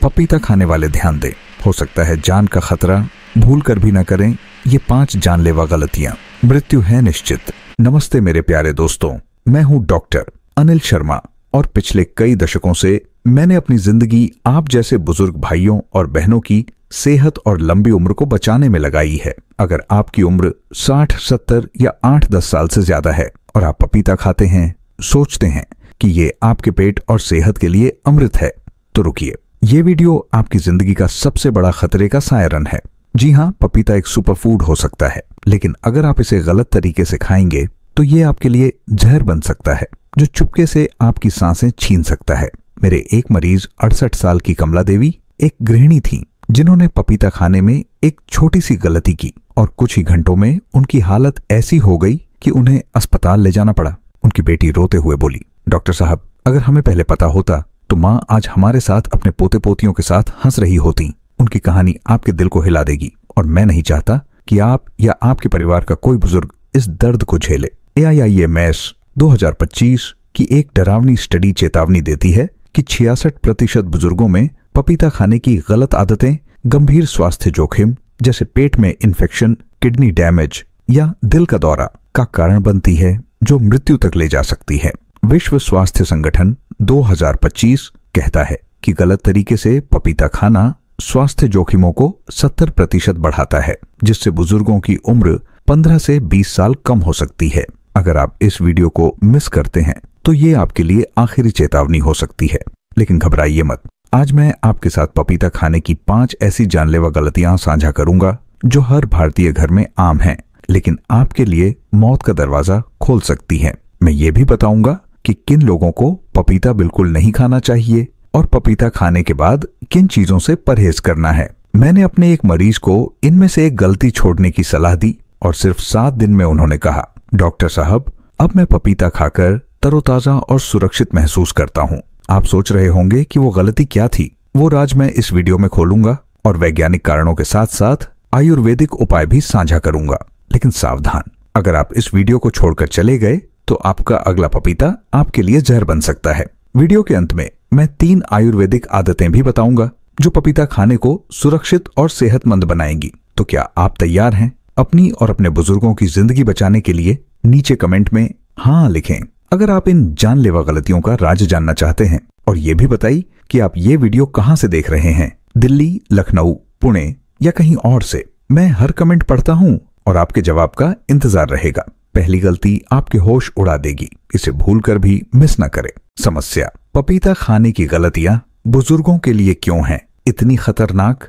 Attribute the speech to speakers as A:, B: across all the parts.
A: पपीता खाने वाले ध्यान दें, हो सकता है जान का खतरा, भूल कर भी न करें ये 5 जानलेवा गलतियां, मृत्यु है निश्चित। नमस्ते मेरे प्यारे दोस्तों, मैं हूं डॉक्टर अनिल शर्मा और पिछले कई दशकों से मैंने अपनी जिंदगी आप जैसे बुजुर्ग भाइयों और बहनों की सेहत और लंबी उम्र को बचाने में लगाई है। अगर आपकी उम्र 60, 70 या 8-10 साल से ज्यादा है और आप पपीता खाते हैं, सोचते हैं कि ये आपके पेट और सेहत के लिए अमृत है, तो रुकिए, ये वीडियो आपकी जिंदगी का सबसे बड़ा खतरे का सायरन है। जी हाँ, पपीता एक सुपरफूड हो सकता है, लेकिन अगर आप इसे गलत तरीके से खाएंगे तो ये आपके लिए जहर बन सकता है जो चुपके से आपकी सांसें छीन सकता है। मेरे एक मरीज 68 साल की कमला देवी एक गृहिणी थी जिन्होंने पपीता खाने में एक छोटी सी गलती की और कुछ ही घंटों में उनकी हालत ऐसी हो गई कि उन्हें अस्पताल ले जाना पड़ा। उनकी बेटी रोते हुए बोली, डॉक्टर साहब, अगर हमें पहले पता होता तो माँ आज हमारे साथ अपने पोते पोतियों के साथ हंस रही होती। उनकी कहानी आपके दिल को हिला देगी और मैं नहीं चाहता कि आप या आपके परिवार का कोई बुजुर्ग इस दर्द को झेले। AIIMS 2025 की एक डरावनी स्टडी चेतावनी देती है कि 66% बुजुर्गों में पपीता खाने की गलत आदतें गंभीर स्वास्थ्य जोखिम जैसे पेट में इन्फेक्शन, किडनी डैमेज या दिल का दौरा का कारण बनती है, जो मृत्यु तक ले जा सकती है। विश्व स्वास्थ्य संगठन 2025 कहता है कि गलत तरीके से पपीता खाना स्वास्थ्य जोखिमों को 70% बढ़ाता है, जिससे बुजुर्गों की उम्र 15 से 20 साल कम हो सकती है। अगर आप इस वीडियो को मिस करते हैं तो ये आपके लिए आखिरी चेतावनी हो सकती है, लेकिन घबराइए मत। आज मैं आपके साथ पपीता खाने की 5 ऐसी जानलेवा गलतियां साझा करूंगा जो हर भारतीय घर में आम हैं, लेकिन आपके लिए मौत का दरवाजा खोल सकती हैं। मैं ये भी बताऊंगा कि किन लोगों को पपीता बिल्कुल नहीं खाना चाहिए और पपीता खाने के बाद किन चीजों से परहेज करना है। मैंने अपने एक मरीज को इनमें से एक गलती छोड़ने की सलाह दी और सिर्फ 7 दिन में उन्होंने कहा, डॉक्टर साहब, अब मैं पपीता खाकर तरोताजा और सुरक्षित महसूस करता हूँ। आप सोच रहे होंगे कि वो गलती क्या थी। वो राज मैं इस वीडियो में खोलूंगा और वैज्ञानिक कारणों के साथ साथ आयुर्वेदिक उपाय भी साझा करूंगा। लेकिन सावधान, अगर आप इस वीडियो को छोड़कर चले गए तो आपका अगला पपीता आपके लिए जहर बन सकता है। वीडियो के अंत में मैं 3 आयुर्वेदिक आदतें भी बताऊंगा जो पपीता खाने को सुरक्षित और सेहतमंद बनाएंगी। तो क्या आप तैयार हैं अपनी और अपने बुजुर्गों की जिंदगी बचाने के लिए? नीचे कमेंट में हाँ लिखें अगर आप इन जानलेवा गलतियों का राज जानना चाहते हैं, और ये भी बताइए कि आप ये वीडियो कहां से देख रहे हैं, दिल्ली, लखनऊ, पुणे या कहीं और से। मैं हर कमेंट पढ़ता हूं और आपके जवाब का इंतजार रहेगा। पहली गलती आपके होश उड़ा देगी, इसे भूलकर भी मिस न करें। समस्या, पपीता खाने की गलतियां बुजुर्गों के लिए क्यों हैं इतनी खतरनाक?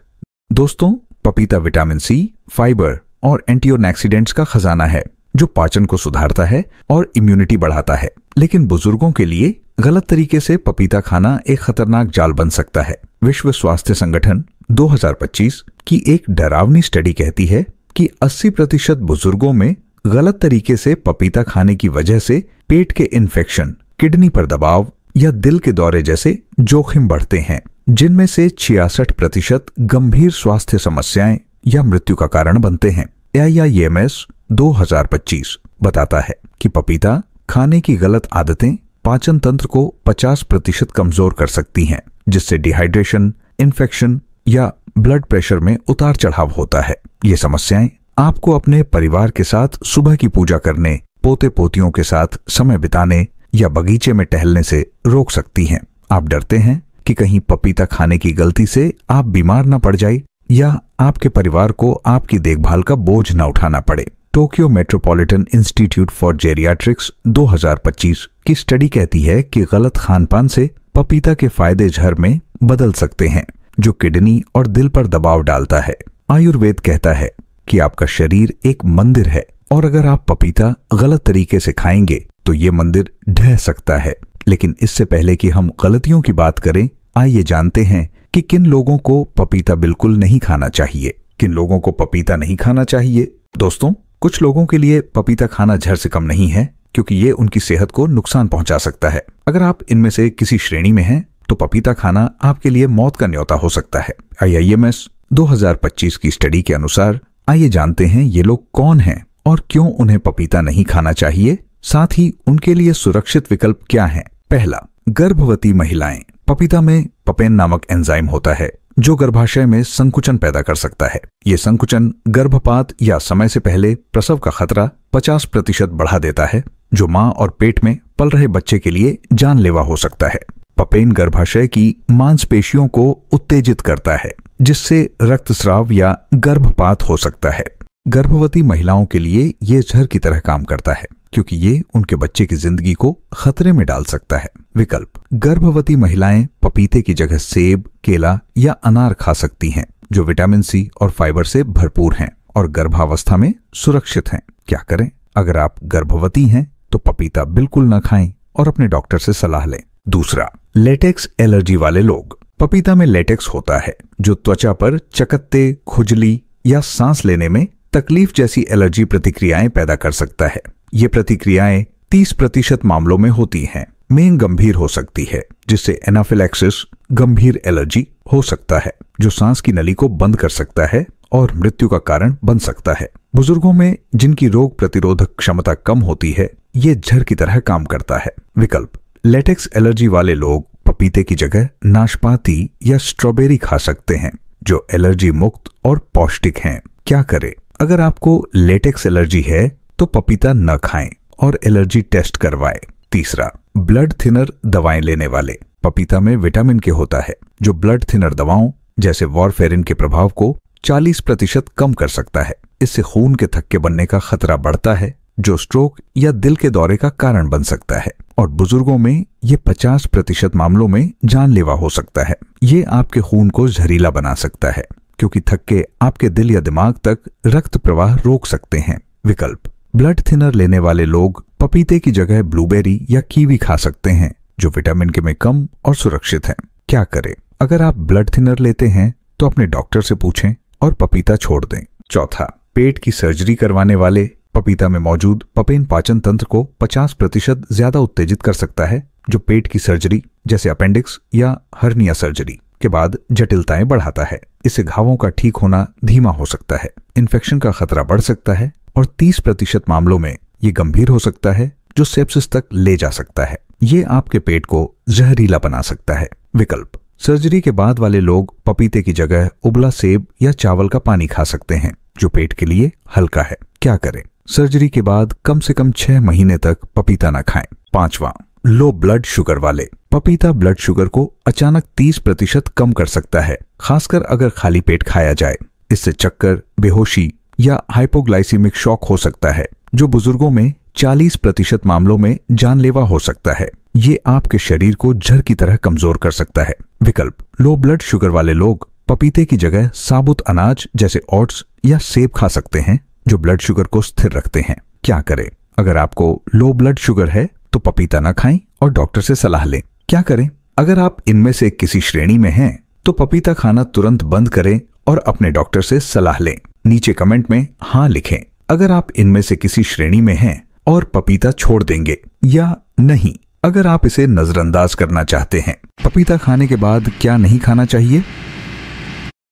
A: दोस्तों, पपीता विटामिन C, फाइबर और एंटीऑक्सीडेंट्स का खजाना है जो पाचन को सुधारता है और इम्यूनिटी बढ़ाता है। लेकिन बुजुर्गों के लिए गलत तरीके से पपीता खाना एक खतरनाक जाल बन सकता है। विश्व स्वास्थ्य संगठन 2025 की एक डरावनी स्टडी कहती है कि 80% बुजुर्गों में गलत तरीके से पपीता खाने की वजह से पेट के इन्फेक्शन, किडनी पर दबाव या दिल के दौरे जैसे जोखिम बढ़ते हैं, जिनमें से 66% गंभीर स्वास्थ्य समस्याएं या मृत्यु का कारण बनते हैं। AIIMS 2025 बताता है कि पपीता खाने की गलत आदतें पाचन तंत्र को 50% कमजोर कर सकती हैं, जिससे डिहाइड्रेशन, इन्फेक्शन या ब्लड प्रेशर में उतार चढ़ाव होता है। ये समस्याएं आपको अपने परिवार के साथ सुबह की पूजा करने, पोते पोतियों के साथ समय बिताने या बगीचे में टहलने से रोक सकती हैं। आप डरते हैं कि कहीं पपीता खाने की गलती से आप बीमार न पड़ जाए या आपके परिवार को आपकी देखभाल का बोझ न उठाना पड़े। Tokyo metropolitan institute for geriatrics 2025 की स्टडी कहती है कि गलत खानपान से पपीता के फायदे जहर में बदल सकते हैं, जो किडनी और दिल पर दबाव डालता है। आयुर्वेद कहता है कि आपका शरीर एक मंदिर है और अगर आप पपीता गलत तरीके से खाएंगे तो ये मंदिर ढह सकता है। लेकिन इससे पहले कि हम गलतियों की बात करें, आइए जानते हैं कि किन लोगों को पपीता बिल्कुल नहीं खाना चाहिए। किन लोगों को पपीता नहीं खाना चाहिए? दोस्तों, कुछ लोगों के लिए पपीता खाना जहर से कम नहीं है, क्योंकि ये उनकी सेहत को नुकसान पहुंचा सकता है। अगर आप इनमें से किसी श्रेणी में हैं, तो पपीता खाना आपके लिए मौत का न्योता हो सकता है। AIIMS 2025 की स्टडी के अनुसार आइए जानते हैं ये लोग कौन हैं और क्यों उन्हें पपीता नहीं खाना चाहिए, साथ ही उनके लिए सुरक्षित विकल्प क्या हैं। पहला, गर्भवती महिलाएं। पपीता में पपेन नामक एंजाइम होता है जो गर्भाशय में संकुचन पैदा कर सकता है। ये संकुचन गर्भपात या समय से पहले प्रसव का खतरा 50% बढ़ा देता है, जो मां और पेट में पल रहे बच्चे के लिए जानलेवा हो सकता है। पपेन गर्भाशय की मांसपेशियों को उत्तेजित करता है, जिससे रक्तस्राव या गर्भपात हो सकता है। गर्भवती महिलाओं के लिए ये जहर की तरह काम करता है, क्योंकि ये उनके बच्चे की जिंदगी को खतरे में डाल सकता है। विकल्प: गर्भवती महिलाएं पपीते की जगह सेब, केला या अनार खा सकती हैं, जो विटामिन सी और फाइबर से भरपूर हैं और गर्भावस्था में सुरक्षित हैं। क्या करें? अगर आप गर्भवती हैं तो पपीता बिल्कुल न खाएं और अपने डॉक्टर से सलाह लें। दूसरा, लेटेक्स एलर्जी वाले लोग। पपीता में लेटेक्स होता है जो त्वचा पर चकत्ते, खुजली या सांस लेने में तकलीफ जैसी एलर्जी प्रतिक्रियाएं पैदा कर सकता है। ये प्रतिक्रियाएं 30% मामलों में होती हैं। में गंभीर हो सकती है, जिससे एनाफिलैक्सिस गंभीर एलर्जी हो सकता है, जो सांस की नली को बंद कर सकता है और मृत्यु का कारण बन सकता है। बुजुर्गों में जिनकी रोग प्रतिरोधक क्षमता कम होती है, ये जहर की तरह काम करता है। विकल्प: लेटेक्स एलर्जी वाले लोग पपीते की जगह नाशपाती या स्ट्रॉबेरी खा सकते हैं, जो एलर्जी मुक्त और पौष्टिक हैं। क्या करें? अगर आपको लेटेक्स एलर्जी है तो पपीता न खाएं और एलर्जी टेस्ट करवाएं। तीसरा, ब्लड थिनर दवाएं लेने वाले। पपीता में विटामिन के होता है, जो ब्लड थिनर दवाओं जैसे वॉरफेरिन के प्रभाव को 40% कम कर सकता है। इससे खून के थक्के बनने का खतरा बढ़ता है, जो स्ट्रोक या दिल के दौरे का कारण बन सकता है, और बुजुर्गों में ये 50% मामलों में जानलेवा हो सकता है। ये आपके खून को जहरीला बना सकता है, क्योंकि थक्के आपके दिल या दिमाग तक रक्त प्रवाह रोक सकते हैं। विकल्प: ब्लड थिनर लेने वाले लोग पपीते की जगह ब्लूबेरी या कीवी खा सकते हैं, जो विटामिन के में कम और सुरक्षित हैं। क्या करें? अगर आप ब्लड थिनर लेते हैं तो अपने डॉक्टर से पूछें और पपीता छोड़ दें। चौथा, पेट की सर्जरी करवाने वाले। पपीता में मौजूद पपेन पाचन तंत्र को 50% ज्यादा उत्तेजित कर सकता है, जो पेट की सर्जरी जैसे अपेंडिक्स या हर्निया सर्जरी के बाद जटिलताएं बढ़ाता है। इससे घावों का ठीक होना धीमा हो सकता है, इन्फेक्शन का खतरा बढ़ सकता है और 30% मामलों में ये गंभीर हो सकता है, जो सेप्सिस तक ले जा सकता है। ये आपके पेट को जहरीला बना सकता है। विकल्प: सर्जरी के बाद वाले लोग पपीते की जगह उबला सेब या चावल का पानी खा सकते हैं, जो पेट के लिए हल्का है। क्या करें? सर्जरी के बाद कम से कम 6 महीने तक पपीता न खाएं। पांचवा, लो ब्लड शुगर वाले। पपीता ब्लड शुगर को अचानक 30% कम कर सकता है, खासकर अगर खाली पेट खाया जाए। इससे चक्कर, बेहोशी या हाइपोग्लाइसीमिक शॉक हो सकता है, जो बुजुर्गों में 40% मामलों में जानलेवा हो सकता है। ये आपके शरीर को जहर की तरह कमजोर कर सकता है। विकल्प: लो ब्लड शुगर वाले लोग पपीते की जगह साबुत अनाज जैसे ओट्स या सेब खा सकते हैं, जो ब्लड शुगर को स्थिर रखते हैं। क्या करें? अगर आपको लो ब्लड शुगर है तो पपीता न खाएं और डॉक्टर से सलाह लें। क्या करें? अगर आप इनमें से किसी श्रेणी में हैं तो पपीता खाना तुरंत बंद करें और अपने डॉक्टर से सलाह लें। नीचे कमेंट में हाँ लिखें अगर आप इनमें से किसी श्रेणी में हैं और पपीता छोड़ देंगे, या नहीं अगर आप इसे नजरअंदाज करना चाहते हैं। पपीता खाने के बाद क्या नहीं खाना चाहिए?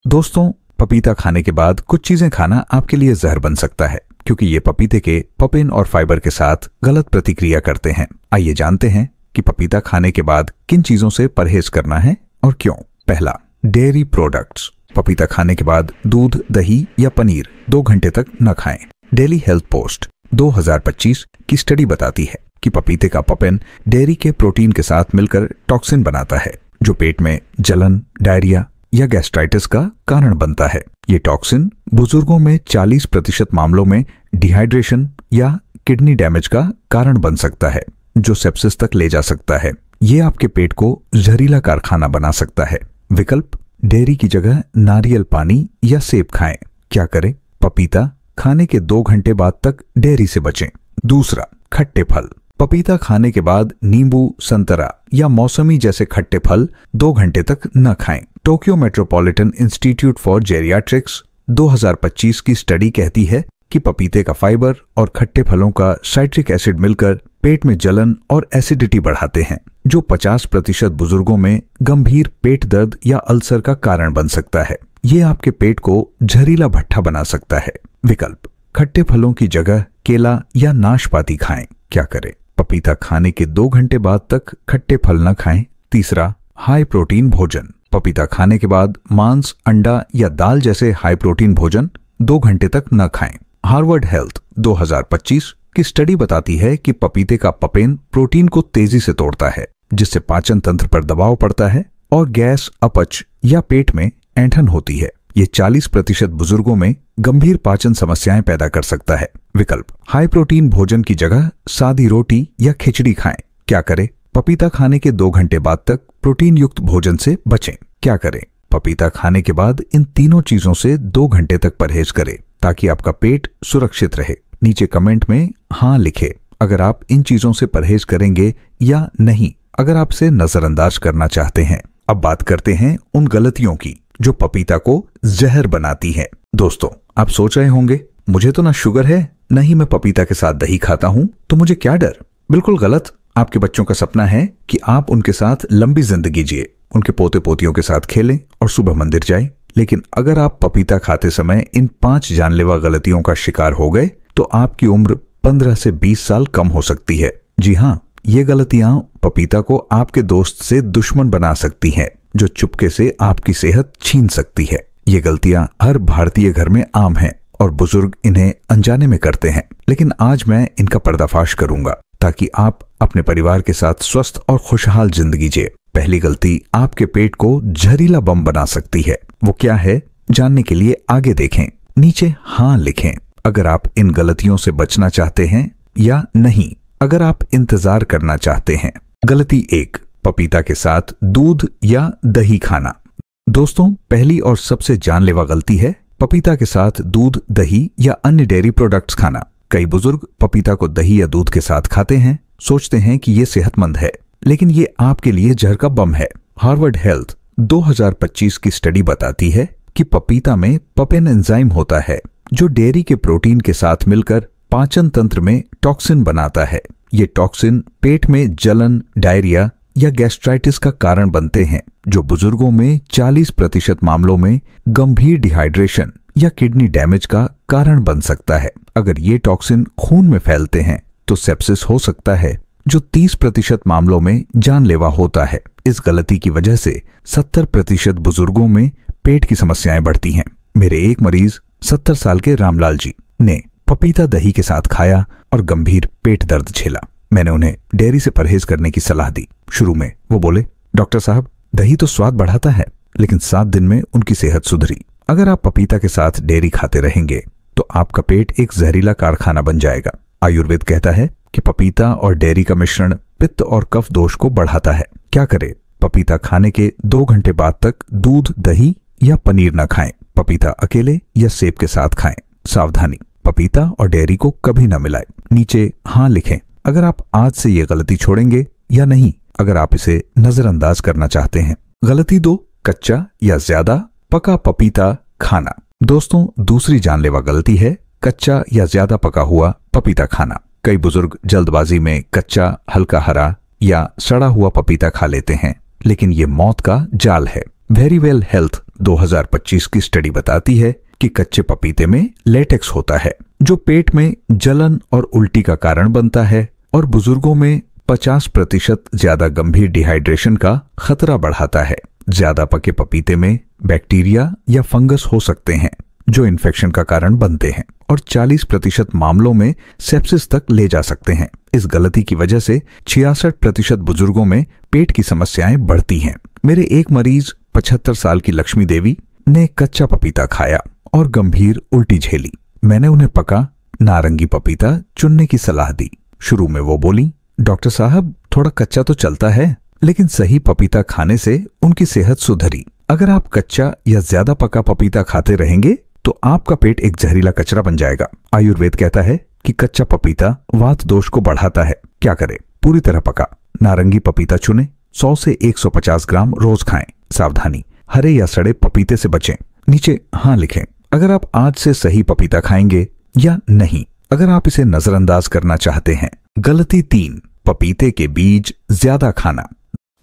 A: दोस्तों, पपीता खाने के बाद कुछ चीजें खाना आपके लिए जहर बन सकता है, क्योंकि ये पपीते के पपेन और फाइबर के साथ गलत प्रतिक्रिया करते हैं। आइए जानते हैं कि पपीता खाने के बाद किन चीजों से परहेज करना है और क्यों। पहला, डेयरी प्रोडक्ट्स। पपीता खाने के बाद दूध, दही या पनीर 2 घंटे तक न खाएं। डेली हेल्थ पोस्ट 2025 की स्टडी बताती है कि पपीते का पपेन डेयरी के प्रोटीन के साथ मिलकर टॉक्सिन बनाता है, जो पेट में जलन, डायरिया या गैस्ट्राइटिस का कारण बनता है। ये टॉक्सिन बुजुर्गों में 40% मामलों में डिहाइड्रेशन या किडनी डैमेज का कारण बन सकता है, जो सेप्सिस तक ले जा सकता है। ये आपके पेट को जहरीला कारखाना बना सकता है। विकल्प: डेयरी की जगह नारियल पानी या सेब खाएं। क्या करें? पपीता खाने के 2 घंटे बाद तक डेयरी से बचें। दूसरा, खट्टे फल। पपीता खाने के बाद नींबू, संतरा या मौसमी जैसे खट्टे फल 2 घंटे तक न खाएं। Tokyo metropolitan institute for geriatrics 2025 की स्टडी कहती है कि पपीते का फाइबर और खट्टे फलों का साइट्रिक एसिड मिलकर पेट में जलन और एसिडिटी बढ़ाते हैं, जो 50% बुजुर्गों में गंभीर पेट दर्द या अल्सर का कारण बन सकता है। ये आपके पेट को जहरीला भट्ठा बना सकता है। विकल्प: खट्टे फलों की जगह केला या नाशपाती खाएं। क्या करें? पपीता खाने के 2 घंटे बाद तक खट्टे फल न खाएं। तीसरा, हाई प्रोटीन भोजन। पपीता खाने के बाद मांस, अंडा या दाल जैसे हाई प्रोटीन भोजन 2 घंटे तक न खाएं। हार्वर्ड हेल्थ 2025 की स्टडी बताती है कि पपीते का पपेन प्रोटीन को तेजी से तोड़ता है, जिससे पाचन तंत्र पर दबाव पड़ता है और गैस, अपच या पेट में ऐंठन होती है। ये 40% बुजुर्गों में गंभीर पाचन समस्याएं पैदा कर सकता है। विकल्प, हाई प्रोटीन भोजन की जगह सादी रोटी या खिचड़ी खाएं। क्या करें? पपीता खाने के 2 घंटे बाद तक प्रोटीन युक्त भोजन से बचें। क्या करें? पपीता खाने के बाद इन तीनों चीजों से 2 घंटे तक परहेज करें ताकि आपका पेट सुरक्षित रहे। नीचे कमेंट में हाँ लिखें अगर आप इन चीजों से परहेज करेंगे या नहीं, अगर आप इसे नजरअंदाज करना चाहते हैं। अब बात करते हैं उन गलतियों की जो पपीता को जहर बनाती हैं। दोस्तों, आप सोच रहे होंगे मुझे तो ना शुगर है, न ही मैं पपीता के साथ दही खाता हूं, तो मुझे क्या डर? बिल्कुल गलत। आपके बच्चों का सपना है कि आप उनके साथ लंबी जिंदगी जिए, उनके पोते पोतियों के साथ खेलें और सुबह मंदिर जाएं। लेकिन अगर आप पपीता खाते समय इन 5 जानलेवा गलतियों का शिकार हो गए तो आपकी उम्र 15 से 20 साल कम हो सकती है। जी हाँ, ये गलतियां पपीता को आपके दोस्त से दुश्मन बना सकती हैं, जो चुपके से आपकी सेहत छीन सकती है। ये गलतियां हर भारतीय घर में आम हैं और बुजुर्ग इन्हें अनजाने में करते हैं। लेकिन आज मैं इनका पर्दाफाश करूंगा ताकि आप अपने परिवार के साथ स्वस्थ और खुशहाल जिंदगी जिए। पहली गलती आपके पेट को जहरीला बम बना सकती है। वो क्या है, जानने के लिए आगे देखें। नीचे हाँ लिखें अगर आप इन गलतियों से बचना चाहते हैं या नहीं अगर आप इंतजार करना चाहते हैं। गलती 1, पपीता के साथ दूध या दही खाना। दोस्तों, पहली और सबसे जानलेवा गलती है पपीता के साथ दूध, दही या अन्य डेयरी प्रोडक्ट्स खाना। कई बुजुर्ग पपीता को दही या दूध के साथ खाते हैं, सोचते हैं कि ये सेहतमंद है, लेकिन ये आपके लिए जहर का बम है। हार्वर्ड हेल्थ 2025 की स्टडी बताती है कि पपीता में पपेन एंजाइम होता है जो डेयरी के प्रोटीन के साथ मिलकर पाचन तंत्र में टॉक्सिन बनाता है। ये टॉक्सिन पेट में जलन, डायरिया या गैस्ट्राइटिस का कारण बनते हैं, जो बुजुर्गों में 40% मामलों में गंभीर डिहाइड्रेशन या किडनी डैमेज का कारण बन सकता है। अगर ये टॉक्सिन खून में फैलते हैं तो सेप्सिस हो सकता है, जो 30% मामलों में जानलेवा होता है। इस गलती की वजह से 70% बुजुर्गों में पेट की समस्याएं बढ़ती हैं। मेरे एक मरीज 70 साल के रामलाल जी ने पपीता दही के साथ खाया और गंभीर पेट दर्द झेला। मैंने उन्हें डेयरी से परहेज करने की सलाह दी। शुरू में वो बोले, डॉक्टर साहब, दही तो स्वाद बढ़ाता है, लेकिन 7 दिन में उनकी सेहत सुधरी। अगर आप पपीता के साथ डेयरी खाते रहेंगे तो आपका पेट एक जहरीला कारखाना बन जाएगा। आयुर्वेद कहता है कि पपीता और डेयरी का मिश्रण पित्त और कफ दोष को बढ़ाता है। क्या करें? पपीता खाने के 2 घंटे बाद तक दूध, दही या पनीर न खाएं। पपीता अकेले या सेब के साथ खाएं। सावधानी, पपीता और डेयरी को कभी न मिलाएं। नीचे हाँ लिखें अगर आप आज से ये गलती छोड़ेंगे या नहीं अगर आप इसे नजरअंदाज करना चाहते हैं। गलती 2, कच्चा या ज्यादा पका पपीता खाना। दोस्तों, दूसरी जानलेवा गलती है कच्चा या ज्यादा पका हुआ पपीता खाना। कई बुजुर्ग जल्दबाजी में कच्चा, हल्का हरा या सड़ा हुआ पपीता खा लेते हैं, लेकिन ये मौत का जाल है। वेरीवेल हेल्थ 2025 की स्टडी बताती है कि कच्चे पपीते में लेटेक्स होता है, जो पेट में जलन और उल्टी का कारण बनता है और बुजुर्गों में 50% ज्यादा गंभीर डिहाइड्रेशन का खतरा बढ़ाता है। ज्यादा पके पपीते में बैक्टीरिया या फंगस हो सकते हैं, जो इन्फेक्शन का कारण बनते हैं और 40% मामलों में सेप्सिस तक ले जा सकते हैं। इस गलती की वजह से 66% बुजुर्गों में पेट की समस्याएं बढ़ती हैं। मेरे एक मरीज 75 साल की लक्ष्मी देवी ने कच्चा पपीता खाया और गंभीर उल्टी झेली। मैंने उन्हें पका नारंगी पपीता चुनने की सलाह दी। शुरू में वो बोली, डॉक्टर साहब, थोड़ा कच्चा तो चलता है, लेकिन सही पपीता खाने से उनकी सेहत सुधरी। अगर आप कच्चा या ज्यादा पका पपीता खाते रहेंगे तो आपका पेट एक जहरीला कचरा बन जाएगा। आयुर्वेद कहता है कि कच्चा पपीता वात दोष को बढ़ाता है। क्या करें? पूरी तरह पका नारंगी पपीता चुनें। 100 से 150 ग्राम रोज खाएं। सावधानी, हरे या सड़े पपीते से बचें। नीचे हाँ लिखें अगर आप आज से सही पपीता खाएंगे या नहीं अगर आप इसे नजरअंदाज करना चाहते हैं। गलती 3, पपीते के बीज ज्यादा खाना।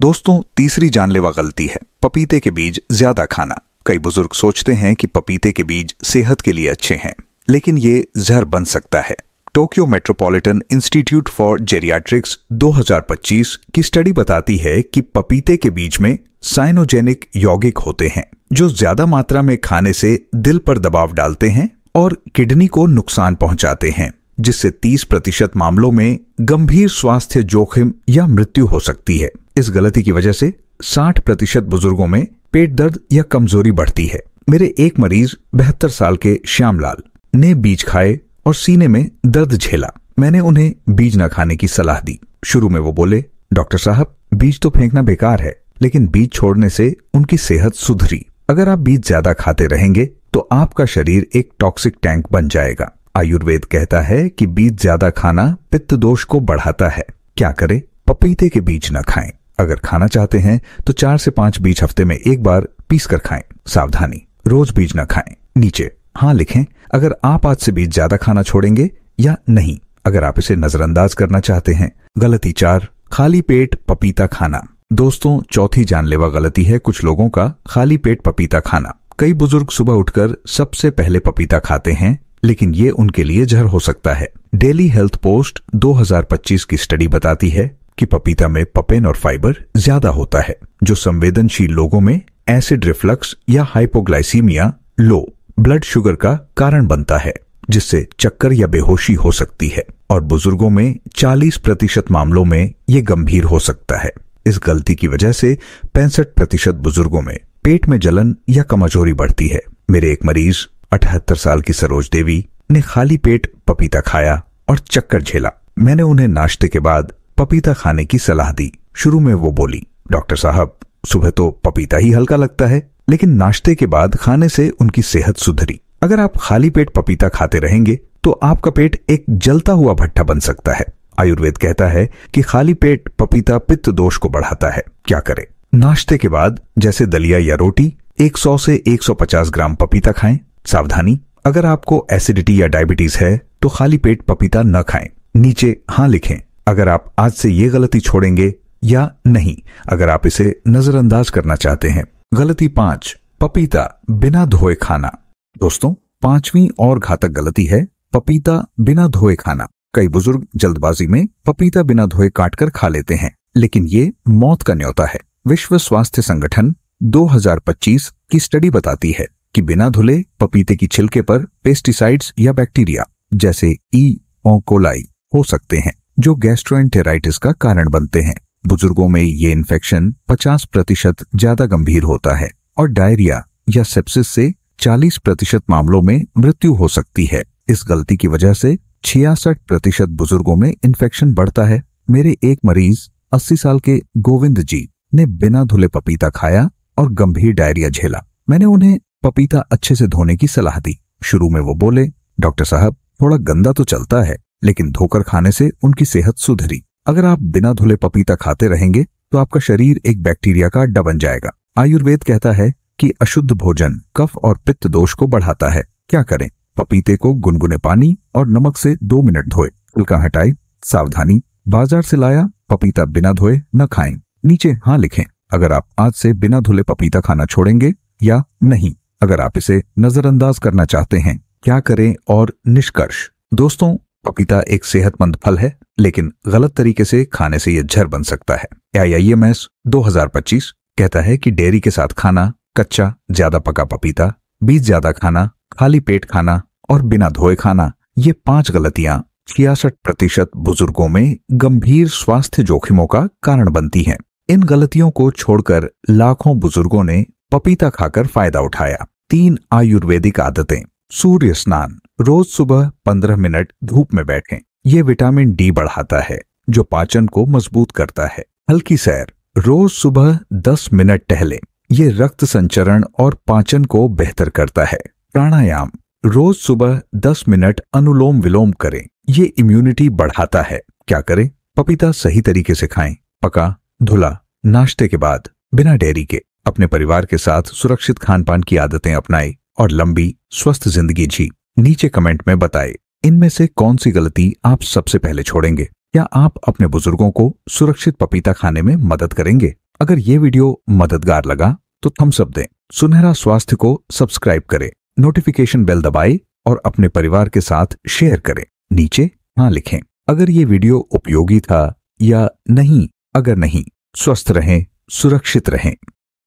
A: दोस्तों, तीसरी जानलेवा गलती है पपीते के बीज ज्यादा खाना। कई बुजुर्ग सोचते हैं कि पपीते के बीज सेहत के लिए अच्छे हैं, लेकिन ये जहर बन सकता है। Tokyo metropolitan institute for geriatrics 2025 की स्टडी बताती है कि पपीते के बीज में साइनोजेनिक यौगिक होते हैं जो ज्यादा मात्रा में खाने से दिल पर दबाव डालते हैं और किडनी को नुकसान पहुंचाते हैं, जिससे 30% मामलों में गंभीर स्वास्थ्य जोखिम या मृत्यु हो सकती है। इस गलती की वजह से 60% बुजुर्गों में पेट दर्द या कमजोरी बढ़ती है। मेरे एक मरीज 72 साल के श्यामलाल ने बीज खाए और सीने में दर्द झेला। मैंने उन्हें बीज न खाने की सलाह दी। शुरू में वो बोले, डॉक्टर साहब बीज तो फेंकना बेकार है, लेकिन बीज छोड़ने से उनकी सेहत सुधरी। अगर आप बीज ज्यादा खाते रहेंगे तो आपका शरीर एक टॉक्सिक टैंक बन जाएगा। आयुर्वेद कहता है कि बीज ज्यादा खाना पित्त दोष को बढ़ाता है। क्या करें? पपीते के बीज न खाएं। अगर खाना चाहते हैं तो 4 से 5 बीज हफ्ते में एक बार पीस कर खाएं। सावधानी, रोज बीज न खाएं। नीचे हाँ लिखें अगर आप आज से बीज ज्यादा खाना छोड़ेंगे या नहीं, अगर आप इसे नजरअंदाज करना चाहते हैं। गलती 4, खाली पेट पपीता खाना। दोस्तों, चौथी जानलेवा गलती है कुछ लोगों का खाली पेट पपीता खाना। कई बुजुर्ग सुबह उठकर सबसे पहले पपीता खाते हैं, लेकिन ये उनके लिए जहर हो सकता है। डेली हेल्थ पोस्ट 2025 की स्टडी बताती है कि पपीता में पपेन और फाइबर ज्यादा होता है, जो संवेदनशील लोगों में एसिड रिफ्लक्स या हाइपोग्लाइसीमिया, लो ब्लड शुगर का कारण बनता है, जिससे चक्कर या बेहोशी हो सकती है और बुजुर्गों में 40% मामलों में ये गंभीर हो सकता है। इस गलती की वजह से 65% बुजुर्गों में पेट में जलन या कमजोरी बढ़ती है। मेरे एक मरीज 78 साल की सरोज देवी ने खाली पेट पपीता खाया और चक्कर झेला। मैंने उन्हें नाश्ते के बाद पपीता खाने की सलाह दी। शुरू में वो बोली, डॉक्टर साहब सुबह तो पपीता ही हल्का लगता है, लेकिन नाश्ते के बाद खाने से उनकी सेहत सुधरी। अगर आप खाली पेट पपीता खाते रहेंगे तो आपका पेट एक जलता हुआ भट्ठा बन सकता है। आयुर्वेद कहता है कि खाली पेट पपीता पित्त दोष को बढ़ाता है। क्या करें? नाश्ते के बाद जैसे दलिया या रोटी 100 से 150 ग्राम पपीता खाएं। सावधानी, अगर आपको एसिडिटी या डायबिटीज है तो खाली पेट पपीता न खाएं। नीचे हाँ लिखें अगर आप आज से ये गलती छोड़ेंगे या नहीं, अगर आप इसे नजरअंदाज करना चाहते हैं। गलती 5, पपीता बिना धोए खाना। दोस्तों, 5वीं और घातक गलती है पपीता बिना धोए खाना। कई बुजुर्ग जल्दबाजी में पपीता बिना धोए काटकर खा लेते हैं, लेकिन ये मौत का न्योता है। विश्व स्वास्थ्य संगठन 2025 की स्टडी बताती है कि बिना धुले पपीते की छिलके पर पेस्टिसाइड्स या बैक्टीरिया जैसे ई कोलाई हो सकते हैं, जो गैस्ट्रोएंटेराइटिस का कारण बनते हैं। बुजुर्गों में ये इन्फेक्शन 50% ज्यादा गंभीर होता है और डायरिया या सेप्सिस से 40% मामलों में मृत्यु हो सकती है। इस गलती की वजह से 66% बुजुर्गों में इन्फेक्शन बढ़ता है। मेरे एक मरीज 80 साल के गोविंद जी ने बिना धुले पपीता खाया और गंभीर डायरिया झेला। मैंने उन्हें पपीता अच्छे से धोने की सलाह दी। शुरू में वो बोले, डॉक्टर साहब थोड़ा गंदा तो चलता है, लेकिन धोकर खाने से उनकी सेहत सुधरी। अगर आप बिना धुले पपीता खाते रहेंगे तो आपका शरीर एक बैक्टीरिया का अड्डा बन जाएगा। आयुर्वेद कहता है कि अशुद्ध भोजन कफ और पित्त दोष को बढ़ाता है। क्या करें? पपीते को गुनगुने पानी और नमक से 2 मिनट धोए, छिलका हटाए। सावधानी, बाजार से लाया पपीता बिना धोए न खाएं। नीचे हाँ लिखें अगर आप आज से बिना धुले पपीता खाना छोड़ेंगे या नहीं, अगर आप इसे नजरअंदाज करना चाहते हैं। क्या करें और निष्कर्ष? दोस्तों, पपीता एक सेहतमंद फल है, लेकिन गलत तरीके से खाने से यह जहर बन सकता है। AIIMS 2025 कहता है कि डेयरी के साथ खाना, कच्चा ज्यादा पका पपीता, बीज ज्यादा खाना, खाली पेट खाना और बिना धोए खाना, ये 5 गलतियां 66% बुजुर्गों में गंभीर स्वास्थ्य जोखिमों का कारण बनती हैं। इन गलतियों को छोड़कर लाखों बुजुर्गों ने पपीता खाकर फायदा उठाया। 3 आयुर्वेदिक आदतें। सूर्य स्नान, रोज सुबह 15 मिनट धूप में बैठें। ये विटामिन डी बढ़ाता है जो पाचन को मजबूत करता है। हल्की सैर, रोज सुबह 10 मिनट टहलें। ये रक्त संचरण और पाचन को बेहतर करता है। प्राणायाम, रोज सुबह 10 मिनट अनुलोम विलोम करें। ये इम्यूनिटी बढ़ाता है। क्या करें? पपीता सही तरीके से खाएं, पका धुला, नाश्ते के बाद, बिना डेयरी के। अपने परिवार के साथ सुरक्षित खानपान की आदतें अपनाएं और लंबी स्वस्थ जिंदगी जी। नीचे कमेंट में बताएं इनमें से कौन सी गलती आप सबसे पहले छोड़ेंगे। क्या आप अपने बुजुर्गों को सुरक्षित पपीता खाने में मदद करेंगे? अगर ये वीडियो मददगार लगा तो थम्स अप दें। सुनहरा स्वास्थ्य को सब्सक्राइब करें, नोटिफिकेशन बेल दबाएं और अपने परिवार के साथ शेयर करें। नीचे हाँ लिखें। अगर ये वीडियो उपयोगी था या नहीं, अगर नहीं, स्वस्थ रहें, सुरक्षित रहें।